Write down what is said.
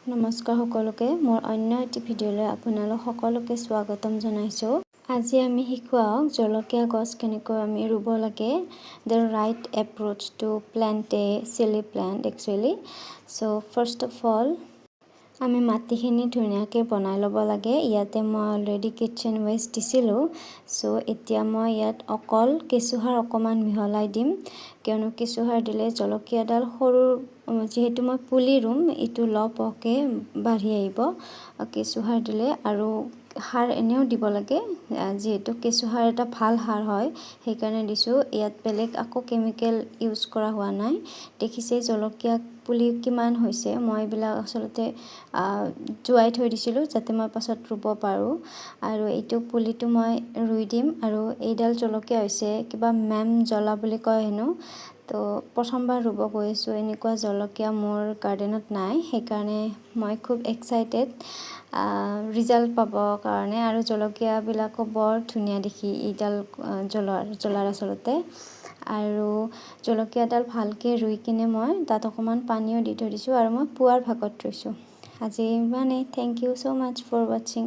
নমস্কাৰ সকলোকে মোৰ অন্য এটি ভিডিঅ'লৈ আপোনালোক সকলোকে স্বাগতম জনাইছোঁ। আজি আমি শিকোৱাওক জলকীয়া গছ কেনেকৈ আমি ৰুব লাগে, the right approach to plant a chili plant actually. So first of all আমি মাটিখিনি ধুনীয়াকৈ বনাই ল'ব লাগে। ইয়াতে মই অলৰেডি কিটচেন ৱেষ্ট দিছিলোঁ। চ' এতিয়া মই ইয়াত অকল কেঁচুসাৰ অকণমান মিহলাই দিম, কিয়নো কেঁচুসাৰ দিলে জলকীয়াডাল সৰু, যিহেতু মই পুলি ৰুম এইটো লহপহকৈ বাঢ়ি আহিব কেঁচুসাৰ দিলে। আৰু সাৰ এনেও দিব লাগে, যিহেতু কেঁচুসাৰ এটা ভাল সাৰ হয়, সেইকাৰণে দিছোঁ। ইয়াত বেলেগ আকৌ কেমিকেল ইউজ কৰা হোৱা নাই। দেখিছে জলকীয়া পুলি কিমান হৈছে। মই এইবিলাক আচলতে জোৱাই থৈ দিছিলোঁ যাতে মই পাছত ৰুব পাৰোঁ। আৰু এইটো পুলিটো মই ৰুই দিম। আৰু এইডাল জলকীয়া হৈছে কিবা মেম জ্বলা বুলি কয় হেনো। তো প্ৰথমবাৰ ৰুব গৈ আছোঁ, এনেকুৱা জলকীয়া মোৰ গাৰ্ডেনত নাই, সেইকাৰণে মই খুব এক্সাইটেড ৰিজাল্ট পাবৰ কাৰণে। আৰু জলকীয়াবিলাকো বৰ ধুনীয়া দেখি এইডাল জ্বলাৰ আচলতে। আৰু জলকীয়াডাল ভালকৈ ৰুই কিনে মই তাত অকণমান পানীও দি থৈ দিছোঁ আৰু মই পুৱাৰ ভাগত ৰুইছোঁ। আজি ইমানেই। Thank you so' much for ৱাচিং।